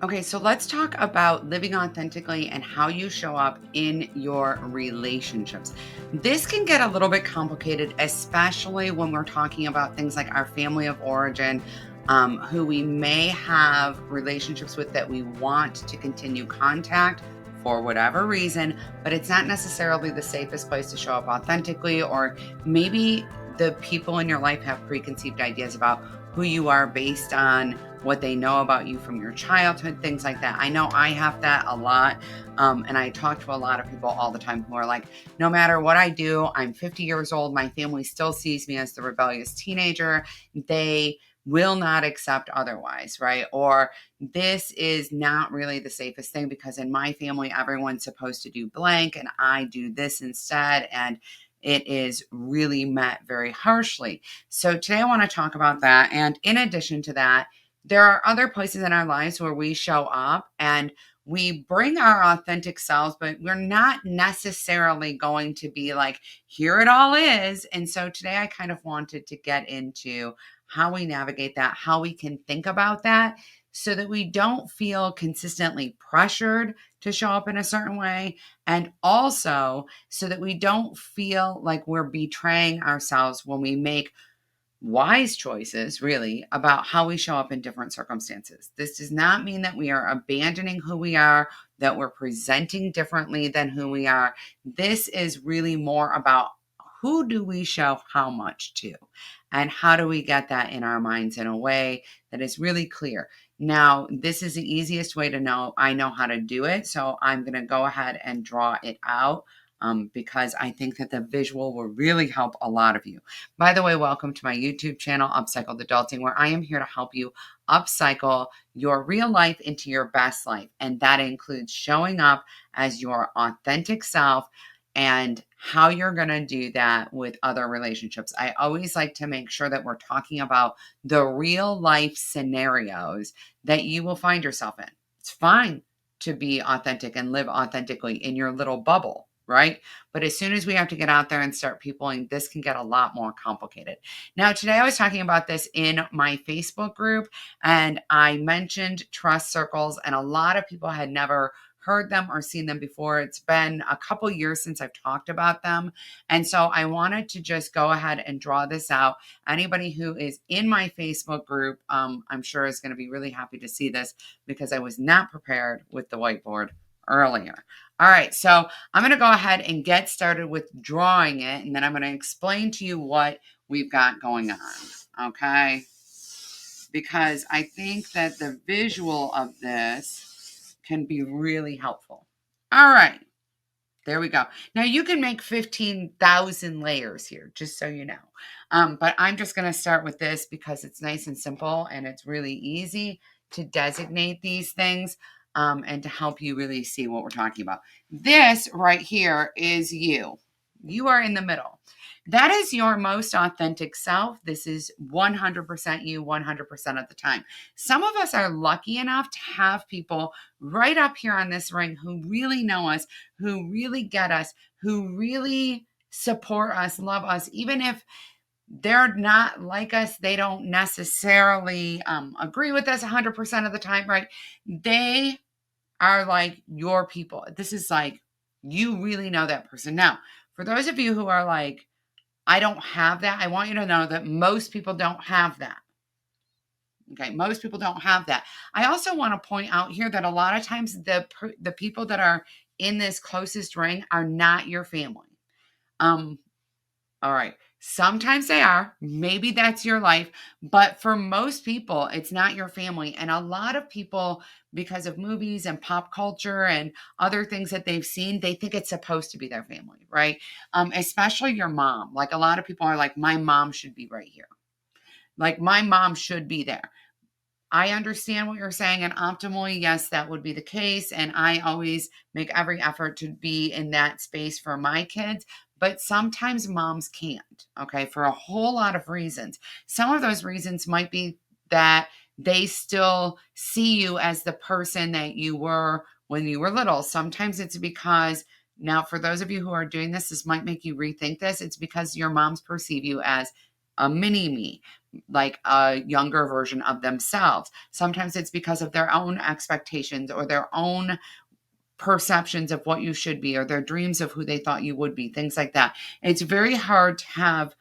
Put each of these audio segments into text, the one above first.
Okay, so let's talk about living authentically and how you show up in your relationships. This can get a little bit complicated, especially when we're talking about things like our family of origin, who we may have relationships with that we want to continue contact for whatever reason, but it's not necessarily the safest place to show up authentically, or maybe the people in your life have preconceived ideas about who you are based on what they know about you from your childhood, things like that. I know I have that a lot. And I talk to a lot of people all the time who are like, no matter what I do, I'm 50 years old. My family still sees me as the rebellious teenager. They will not accept otherwise, right? Or this is not really the safest thing because in my family, everyone's supposed to do blank and I do this instead. And it is really met very harshly. So today I want to talk about that. And in addition to that, there are other places in our lives where we show up and we bring our authentic selves, but we're not necessarily going to be like, here it all is. And so today I kind of wanted to get into how we navigate that, how we can think about that so that we don't feel consistently pressured to show up in a certain way. And also so that we don't feel like we're betraying ourselves when we make wise choices, really, about how we show up in different circumstances. This does not mean that we are abandoning who we are, that we're presenting differently than who we are. This is really more about who do we show how much to, and how do we get that in our minds in a way that is really clear. Now, this is the easiest way to know I know how to do it. So I'm going to go ahead and draw it out because I think that the visual will really help a lot of you. By the way, welcome to my YouTube channel, Upcycled Adulting, where I am here to help you upcycle your real life into your best life. And that includes showing up as your authentic self and how you're going to do that with other relationships. I always like to make sure that we're talking about the real life scenarios that you will find yourself in. It's fine to be authentic and live authentically in your little bubble, right? But as soon as we have to get out there and start peopling, this can get a lot more complicated. Now, today I was talking about this in my Facebook group, and I mentioned trust circles, and a lot of people had never heard them or seen them before. It's been a couple years since I've talked about them. And so I wanted to just go ahead and draw this out. Anybody who is in my Facebook group, I'm sure is going to be really happy to see this because I was not prepared with the whiteboard earlier. All right, so I'm going to go ahead and get started with drawing it, and then I'm going to explain to you what we've got going on, okay? Because I think that the visual of this can be really helpful. All right, there we go. Now you can make 15,000 layers here, just so you know. But I'm just going to start with this because it's nice and simple and it's really easy to designate these things and to help you really see what we're talking about. This right here is you. You are in the middle. That is your most authentic self. This is 100% you, 100% of the time. Some of us are lucky enough to have people right up here on this ring who really know us, who really get us, who really support us, love us, even if they're not like us, they don't necessarily agree with us 100% of the time, right? They are like your people. This is like, you really know that person. Now, for those of you who are like, I don't have that, I want you to know that most people don't have that. Okay, most people don't have that. I also want to point out here that a lot of times the people that are in this closest ring are not your family. All right. Sometimes they are. Maybe that's your life. But for most people, it's not your family. And a lot of people, because of movies and pop culture and other things that they've seen, they think it's supposed to be their family, right? Especially your mom. Like a lot of people are like, my mom should be right here. Like my mom should be there. I understand what you're saying, and optimally, yes, that would be the case. And I always make every effort to be in that space for my kids. But sometimes moms can't, okay, for a whole lot of reasons. Some of those reasons might be that they still see you as the person that you were when you were little. Sometimes it's because, now for those of you who are doing this, this might make you rethink this. It's because your moms perceive you as a mini me. like a younger version of themselves. Sometimes it's because of their own expectations or their own perceptions of what you should be or their dreams of who they thought you would be, things like that. It's very hard to have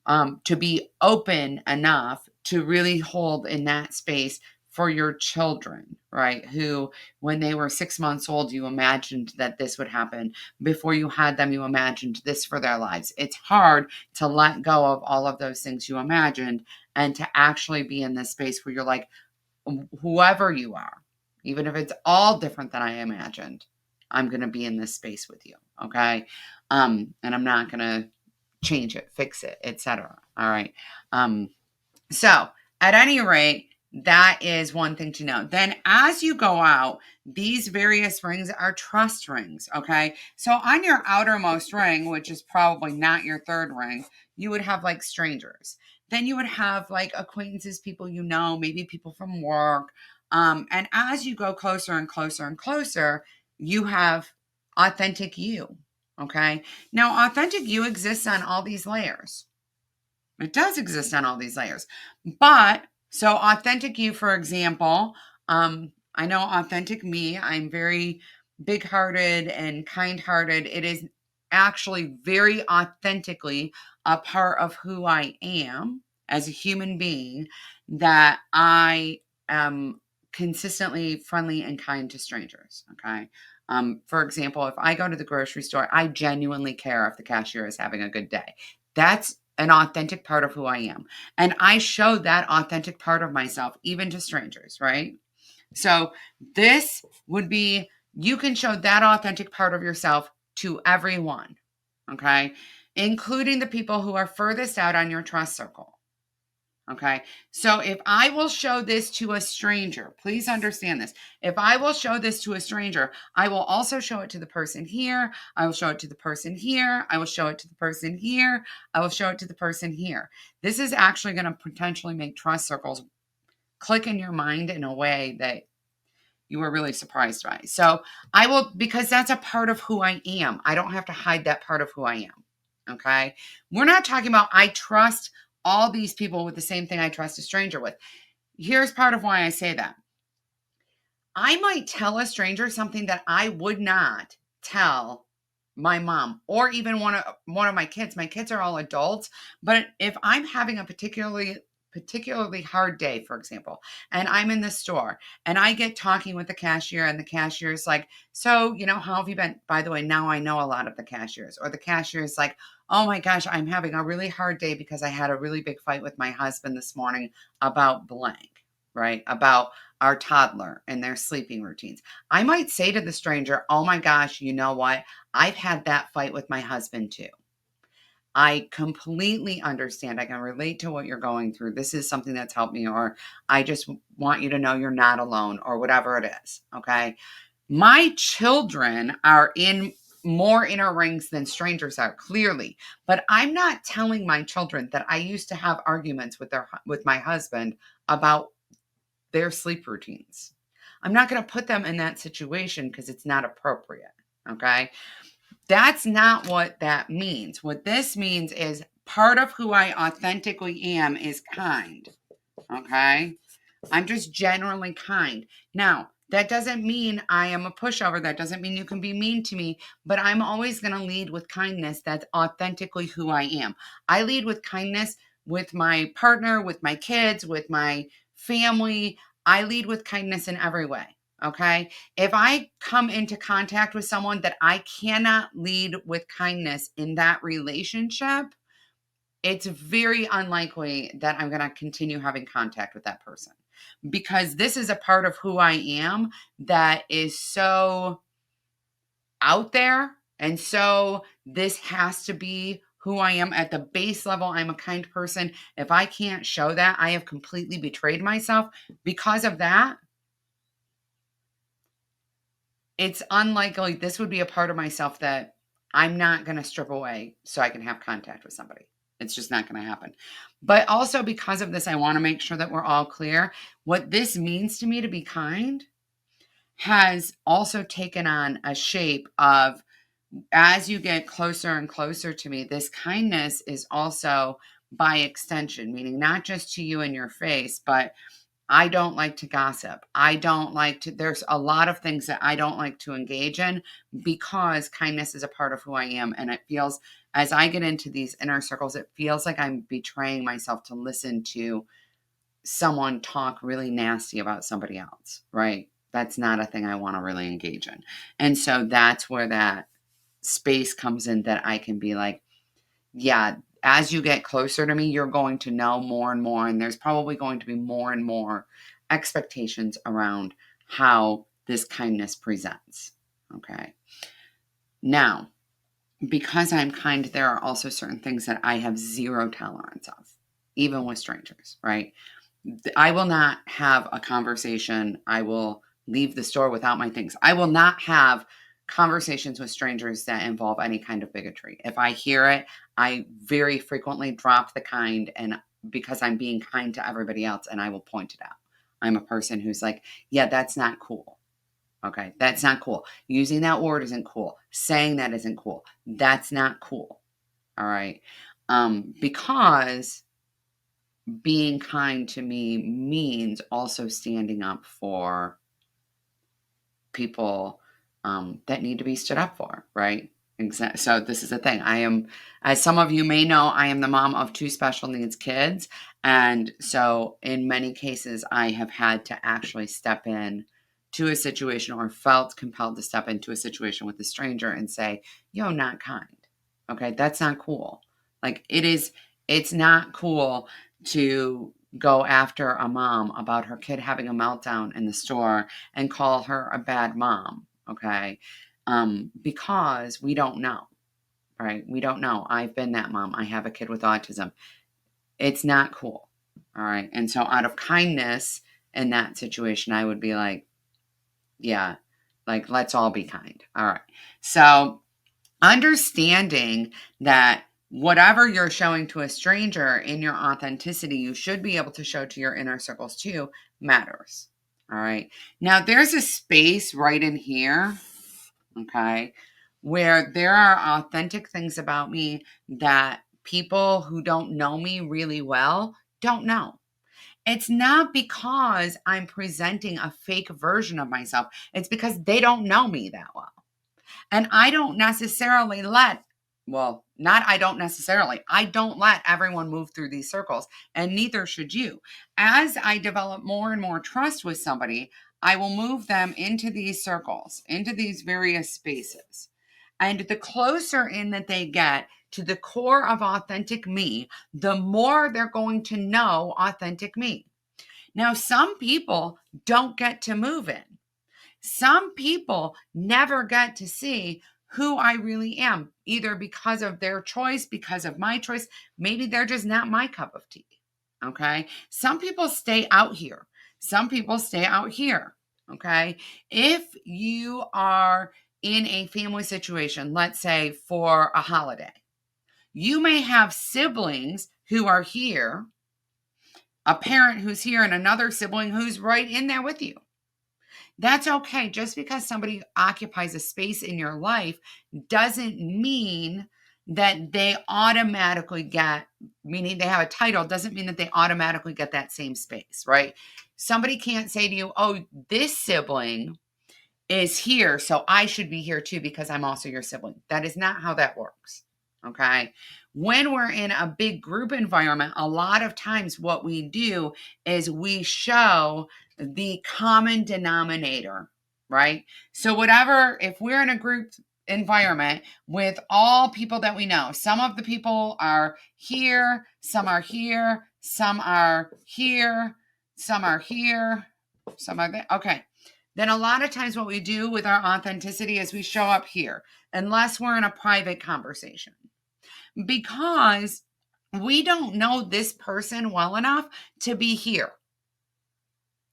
to be open enough to really hold in that space for your children, right? Who, when they were 6 months old, you imagined that this would happen. Before you had them, you imagined this for their lives. It's hard to let go of all of those things you imagined and to actually be in this space where you're like, whoever you are, even if it's all different than I imagined, I'm going to be in this space with you. Okay. And I'm not going to change it, fix it, etc. All right. So at any rate, that is one thing to know. Then as you go out, these various rings are trust rings. Okay. So on your outermost ring, which is probably not your third ring, you would have like strangers. Then you would have like acquaintances, people you know, maybe people from work. And as you go closer and closer and closer, you have authentic you. Okay. Now, authentic you exists on all these layers. It does exist on all these layers. But so authentic you, for example, I know authentic me, I'm very big hearted and kind hearted. It is actually very authentically a part of who I am as a human being that I am consistently friendly and kind to strangers. Okay. For example, if I go to the grocery store, I genuinely care if the cashier is having a good day. That's an authentic part of who I am. And I show that authentic part of myself even to strangers, right? So this would be, you can show that authentic part of yourself to everyone, okay? Including the people who are furthest out on your trust circle. Okay. So if I will show this to a stranger, please understand this. If I will show this to a stranger, I will also show it to the person here. I will show it to the person here. I will show it to the person here. I will show it to the person here. This is actually going to potentially make trust circles click in your mind in a way that you were really surprised by. So I will, because that's a part of who I am. I don't have to hide that part of who I am. Okay. We're not talking about I trust all these people with the same thing I trust a stranger with. Here's part of why I say that. I might tell a stranger something that I would not tell my mom or even one of my kids. My kids are all adults, but if I'm having a particularly hard day, for example, and I'm in the store and I get talking with the cashier and the cashier is like, so, how have you been? By the way, now I know a lot of the cashiers, or the cashier is like, oh my gosh, I'm having a really hard day because I had a really big fight with my husband this morning about blank, right? About our toddler and their sleeping routines. I might say to the stranger, oh my gosh, you know what? I've had that fight with my husband too. I completely understand. I can relate to what you're going through. This is something that's helped me, or I just want you to know you're not alone, or whatever it is. Okay. My children are in more inner rings than strangers are, clearly. But I'm not telling my children that I used to have arguments with my husband about their sleep routines. I'm not going to put them in that situation because it's not appropriate. Okay. That's not what that means. What this means is part of who I authentically am is kind. Okay. I'm just generally kind. Now, that doesn't mean I am a pushover. That doesn't mean you can be mean to me, but I'm always going to lead with kindness. That's authentically who I am. I lead with kindness with my partner, with my kids, with my family. I lead with kindness in every way. Okay. If I come into contact with someone that I cannot lead with kindness in that relationship, it's very unlikely that I'm going to continue having contact with that person, because this is a part of who I am that is so out there. And so this has to be who I am at the base level. I'm a kind person. If I can't show that, I have completely betrayed myself. Because of that, it's unlikely this would be a part of myself that I'm not going to strip away so I can have contact with somebody. It's just not going to happen. But also, because of this, I want to make sure that we're all clear. What this means to me to be kind has also taken on a shape of, as you get closer and closer to me, this kindness is also by extension, meaning not just to you in your face, but I don't like to gossip. I don't like to, there's a lot of things that I don't like to engage in because kindness is a part of who I am. And it feels, as I get into these inner circles, it feels like I'm betraying myself to listen to someone talk really nasty about somebody else, right? That's not a thing I want to really engage in. And so that's where that space comes in that I can be like, yeah, as you get closer to me, you're going to know more and more. And there's probably going to be more and more expectations around how this kindness presents. Okay. Now, because I'm kind, there are also certain things that I have zero tolerance of, even with strangers, right? I will not have a conversation. I will leave the store without my things. I will not have conversations with strangers that involve any kind of bigotry. If I hear it, I very frequently drop the kind, and because I'm being kind to everybody else, and I will point it out. I'm a person who's like, yeah, that's not cool. Okay, that's not cool. Using that word isn't cool. Saying that isn't cool. That's not cool. All right. Because being kind to me means also standing up for people that need to be stood up for, right? So this is the thing. I am, as some of you may know, I am the mom of two special needs kids. And so in many cases, I have had to actually step in to a situation or felt compelled to step into a situation with a stranger and say, yo, not kind. Okay, that's not cool. Like it's not cool to go after a mom about her kid having a meltdown in the store and call her a bad mom, okay? Because we don't know, right? We don't know. I've been that mom. I have a kid with autism. It's not cool, all right? And so out of kindness in that situation, I would be like, yeah, like let's all be kind, all right? So understanding that whatever you're showing to a stranger in your authenticity, you should be able to show to your inner circles too, matters. All right. Now, there's a space right in here, okay, where there are authentic things about me that people who don't know me really well don't know. It's not because I'm presenting a fake version of myself, it's because they don't know me that well. And I don't necessarily I don't let everyone move through these circles, and neither should you. As I develop more and more trust with somebody, I will move them into these circles, into these various spaces. And the closer in that they get to the core of authentic me, the more they're going to know authentic me. Now, some people don't get to move in. Some people never get to see who I really am, either because of their choice, because of my choice. Maybe they're just not my cup of tea. Okay. Some people stay out here. Some people stay out here. Okay. If you are in a family situation, let's say for a holiday, you may have siblings who are here, a parent who's here, and another sibling who's right in there with you. That's okay. Just because somebody occupies a space in your life doesn't mean that they automatically get, meaning they have a title, doesn't mean that they automatically get that same space, right? Somebody can't say to you, oh, this sibling is here, so I should be here too because I'm also your sibling. That is not how that works. Okay. When we're in a big group environment, a lot of times what we do is we show the common denominator, right? So, whatever, if we're in a group environment with all people that we know, some of the people are here, some are here, some are here, some are here, some are there. Okay. Then a lot of times what we do with our authenticity is we show up here, unless we're in a private conversation, because we don't know this person well enough to be here,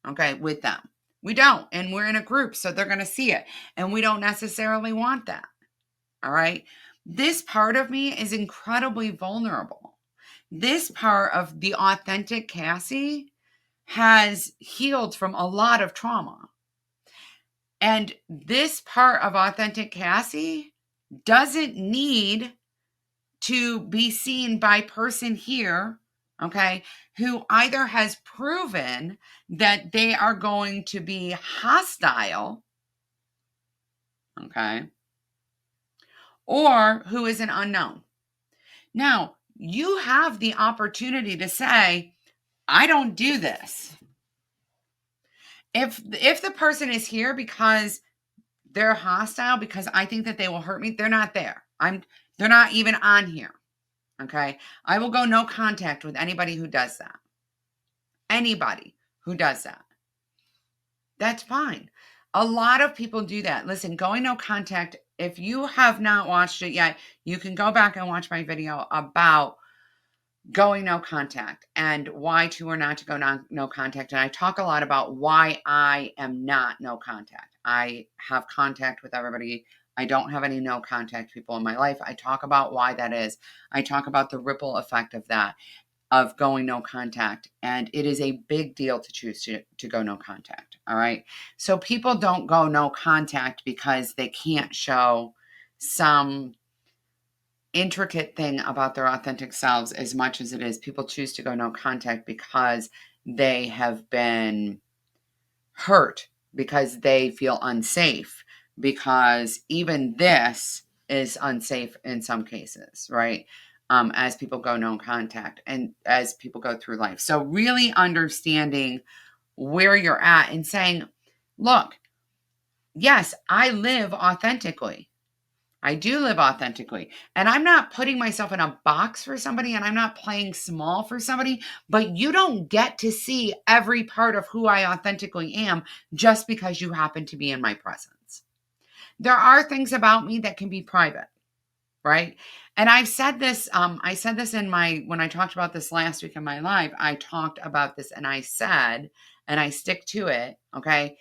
okay, with them. We don't, and we're in a group, so they're going to see it, and we don't necessarily want that, all right? This part of me is incredibly vulnerable. This part of the authentic Cassie has healed from a lot of trauma. And this part of authentic Cassie doesn't need to be seen by person here, okay, who either has proven that they are going to be hostile, okay, or who is an unknown. Now, you have the opportunity to say, I don't do this. If the person is here because they're hostile, because I think that they will hurt me, they're not there. They're not even on here. Okay? I will go no contact with anybody who does that. Anybody who does that. That's fine. A lot of people do that. Listen, going no contact, if you have not watched it yet, you can go back and watch my video about going no contact and why to or not to go no contact. And I talk a lot about why I am not no contact. I have contact with everybody. I don't have any no contact people in my life. I talk about why that is. I talk about the ripple effect of that, of going no contact. And it is a big deal to choose to go no contact. All right. So people don't go no contact because they can't show some intricate thing about their authentic selves as much as it is people choose to go no contact because they have been hurt, because they feel unsafe, because even this is unsafe in some cases, right? As people go no contact and as people go through life. So really understanding where you're at and saying, look, yes, I live authentically. I do live authentically. And I'm not putting myself in a box for somebody and I'm not playing small for somebody, but you don't get to see every part of who I authentically am just because you happen to be in my presence. There are things about me that can be private, right? And I said this in when I talked about this last week in my live, I talked about this and I said, and I stick to it, okay?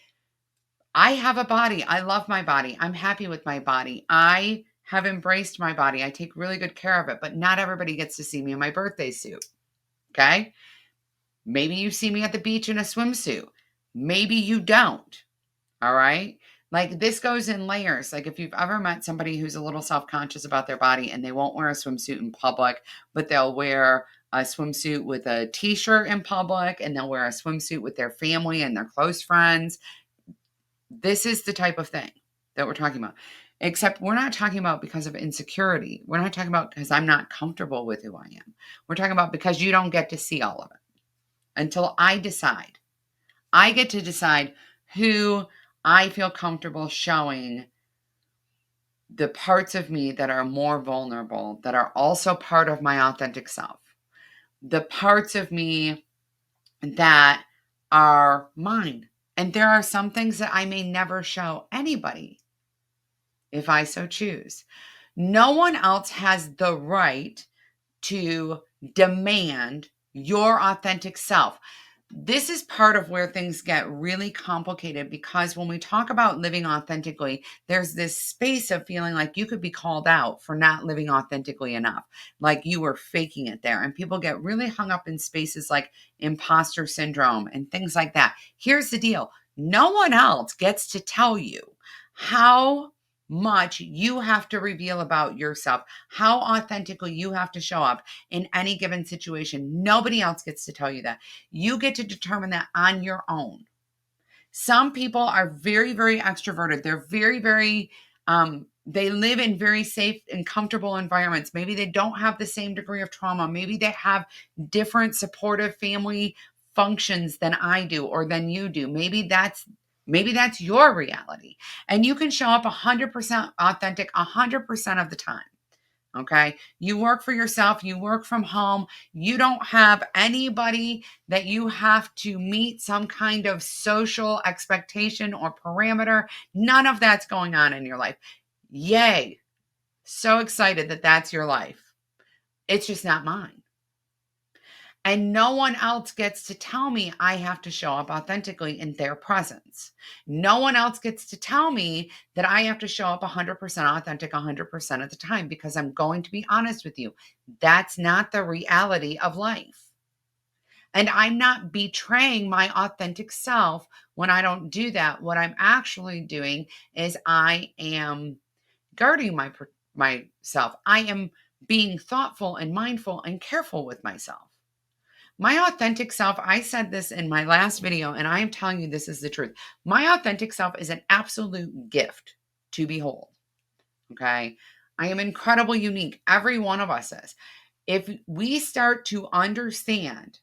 I have a body. I love my body. I'm happy with my body. I have embraced my body. I take really good care of it, but not everybody gets to see me in my birthday suit. Okay. Maybe you see me at the beach in a swimsuit. Maybe you don't. All right. Like this goes in layers. Like if you've ever met somebody who's a little self conscious about their body and they won't wear a swimsuit in public, but they'll wear a swimsuit with a t shirt in public and they'll wear a swimsuit with their family and their close friends. This is the type of thing that we're talking about. Except we're not talking about because of insecurity. We're not talking about because I'm not comfortable with who I am. We're talking about because you don't get to see all of it until I decide. I get to decide who I feel comfortable showing the parts of me that are more vulnerable, that are also part of my authentic self. The parts of me that are mine. And there are some things that I may never show anybody if I so choose. No one else has the right to demand your authentic self. This is part of where things get really complicated because when we talk about living authentically, there's this space of feeling like you could be called out for not living authentically enough, like you were faking it there. And people get really hung up in spaces like imposter syndrome and things like that. Here's the deal. No one else gets to tell you how much you have to reveal about yourself, how authentically you have to show up in any given situation. Nobody else gets to tell you that. You get to determine that on your own. Some people are very, very extroverted. They're very, very, they live in very safe and comfortable environments. Maybe they don't have the same degree of trauma. Maybe they have different supportive family functions than I do or than you do. Maybe that's your reality. And you can show up 100% authentic 100% of the time. Okay. You work for yourself. You work from home. You don't have anybody that you have to meet some kind of social expectation or parameter. None of that's going on in your life. Yay. So excited that that's your life. It's just not mine. And no one else gets to tell me I have to show up authentically in their presence. No one else gets to tell me that I have to show up 100% authentic 100% of the time because I'm going to be honest with you. That's not the reality of life. And I'm not betraying my authentic self when I don't do that. What I'm actually doing is I am guarding myself. I am being thoughtful and mindful and careful with myself. My authentic self, I said this in my last video, and I am telling you this is the truth. My authentic self is an absolute gift to behold. Okay. I am incredibly unique. Every one of us is. If we start to understand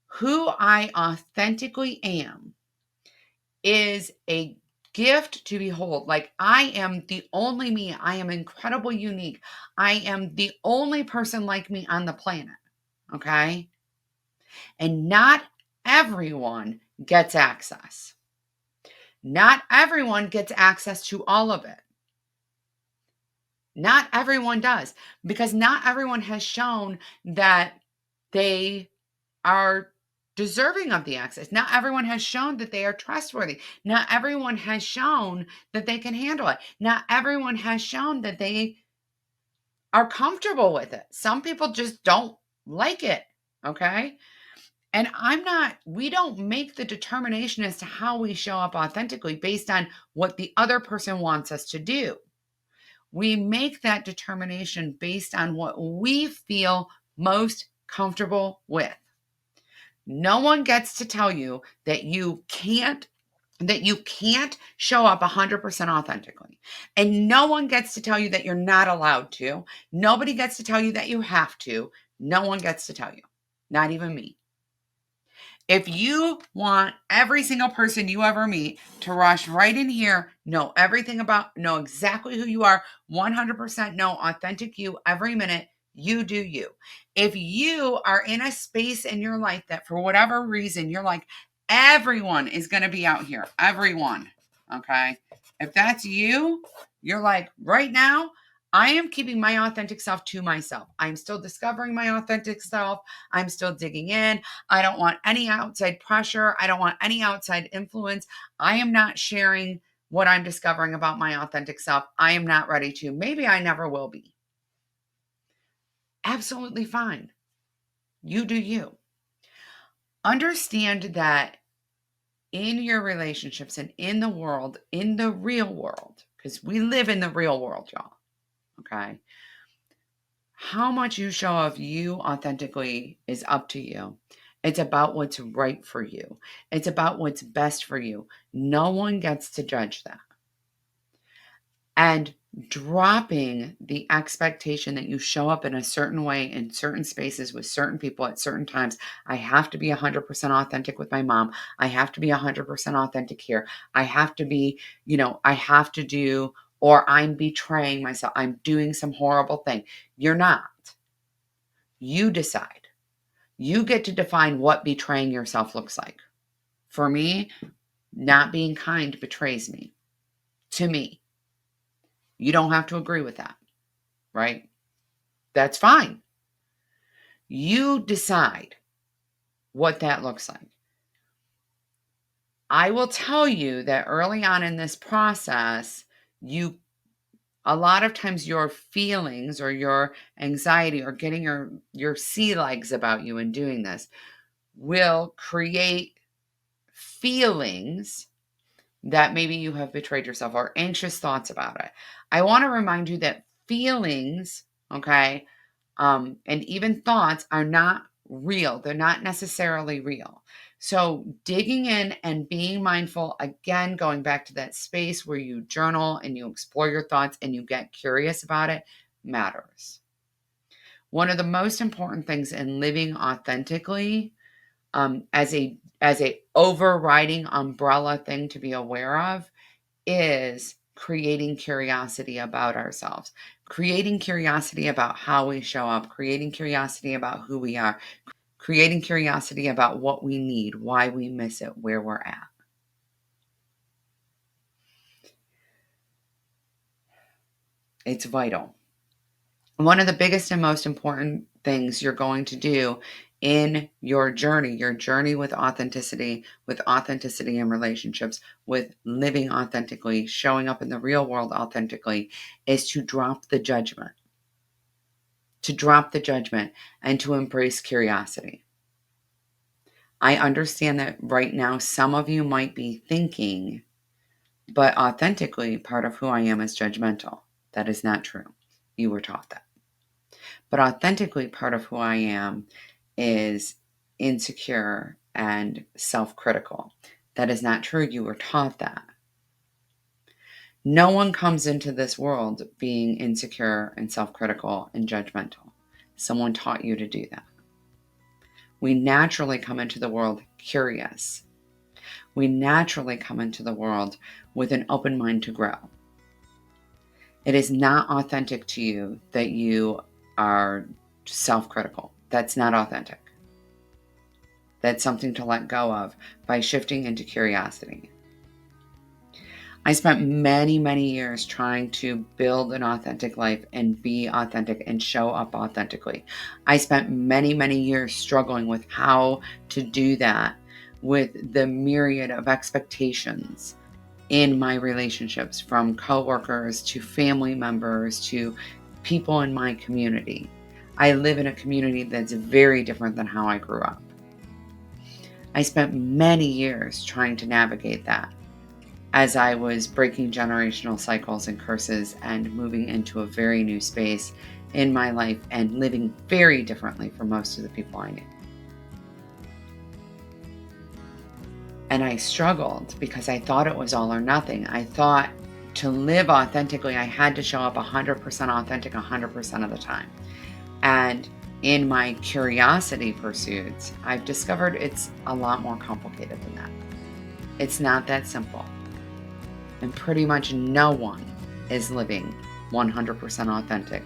who I authentically am, is a gift to behold. Like, I am the only me. I am incredibly unique. I am the only person like me on the planet. Okay. And not everyone gets access. Not everyone gets access to all of it. Not everyone does, because not everyone has shown that they are deserving of the access. Not everyone has shown that they are trustworthy. Not everyone has shown that they can handle it. Not everyone has shown that they are comfortable with it. Some people just don't like it. Okay. And we don't make the determination as to how we show up authentically based on what the other person wants us to do. We make that determination based on what we feel most comfortable with. No one gets to tell you that you can't show up 100% authentically. And no one gets to tell you that you're not allowed to. Nobody gets to tell you that you have to. No one gets to tell you. Not even me. If you want every single person you ever meet to rush right in here, know exactly who you are, 100% know authentic you every minute, you do you. If you are in a space in your life that for whatever reason, you're like, everyone is going to be out here, everyone, okay? If that's you, you're like, right now, I am keeping my authentic self to myself. I'm still discovering my authentic self. I'm still digging in. I don't want any outside pressure. I don't want any outside influence. I am not sharing what I'm discovering about my authentic self. I am not ready to. Maybe I never will be. Absolutely fine. You do you. Understand that in your relationships and in the world, in the real world, because we live in the real world, y'all. Okay. How much you show of you authentically is up to you. It's about what's right for you. It's about what's best for you. No one gets to judge that. And dropping the expectation that you show up in a certain way in certain spaces with certain people at certain times. I have to be 100% authentic with my mom. I have to be 100% authentic here. I have to be, I have to do, or I'm betraying myself. I'm doing some horrible thing. You're not. You decide. You get to define what betraying yourself looks like. For me, not being kind betrays me. To me. You don't have to agree with that, right? That's fine. You decide what that looks like. I will tell you that early on in this process, a lot of times your feelings or your anxiety or getting your sea legs about you and doing this will create feelings that maybe you have betrayed yourself or anxious thoughts about it. I want to remind you that feelings, okay, and even thoughts are not real. They're not necessarily real. So digging in and being mindful, again, going back to that space where you journal and you explore your thoughts and you get curious about it matters. One of the most important things in living authentically, as a overriding umbrella thing to be aware of, is creating curiosity about ourselves, creating curiosity about how we show up, creating curiosity about who we are, creating curiosity about what we need, why we miss it, where we're at. It's vital. One of the biggest and most important things you're going to do in your journey with authenticity in relationships, with living authentically, showing up in the real world authentically, is to drop the judgment. And to embrace curiosity. I understand that right now some of you might be thinking, but authentically, part of who I am is judgmental. That is not true. You were taught that. But authentically, part of who I am is insecure and self critical. That is not true. You were taught that. No one comes into this world being insecure and self critical and judgmental. Someone taught you to do that. We naturally come into the world curious. We naturally come into the world with an open mind to grow. It is not authentic to you that you are self critical. That's not authentic. That's something to let go of by shifting into curiosity. I spent many, many years trying to build an authentic life and be authentic and show up authentically. I spent many, many years struggling with how to do that with the myriad of expectations in my relationships, from coworkers to family members to people in my community. I live in a community that's very different than how I grew up. I spent many years trying to navigate that as I was breaking generational cycles and curses and moving into a very new space in my life and living very differently from most of the people I knew. And I struggled because I thought it was all or nothing. I thought to live authentically, I had to show up 100% authentic 100% of the time. And in my curiosity pursuits, I've discovered it's a lot more complicated than that. It's not that simple. And pretty much no one is living 100% authentic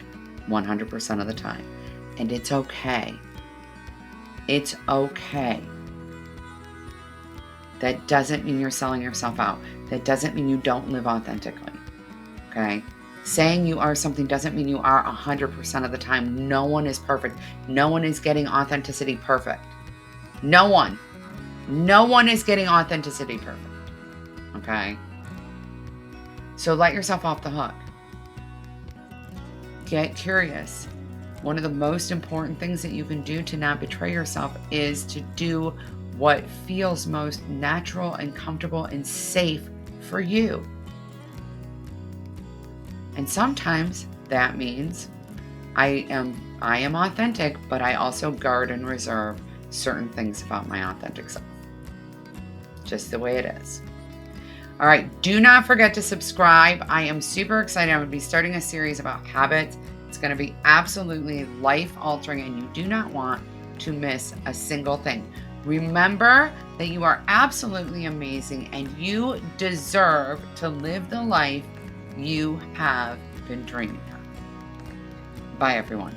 100% of the time. And it's okay. It's okay. That doesn't mean you're selling yourself out. That doesn't mean you don't live authentically. Okay? Saying you are something doesn't mean you are 100% of the time. No one is perfect. No one is getting authenticity perfect. No one. No one is getting authenticity perfect. Okay? So let yourself off the hook. Get curious. One of the most important things that you can do to not betray yourself is to do what feels most natural and comfortable and safe for you. And sometimes that means I am authentic, but I also guard and reserve certain things about my authentic self. Just the way it is. All right, do not forget to subscribe. I am super excited. I'm going to be starting a series about habits. It's going to be absolutely life-altering, and you do not want to miss a single thing. Remember that you are absolutely amazing, and you deserve to live the life you have been dreaming of. Bye, everyone.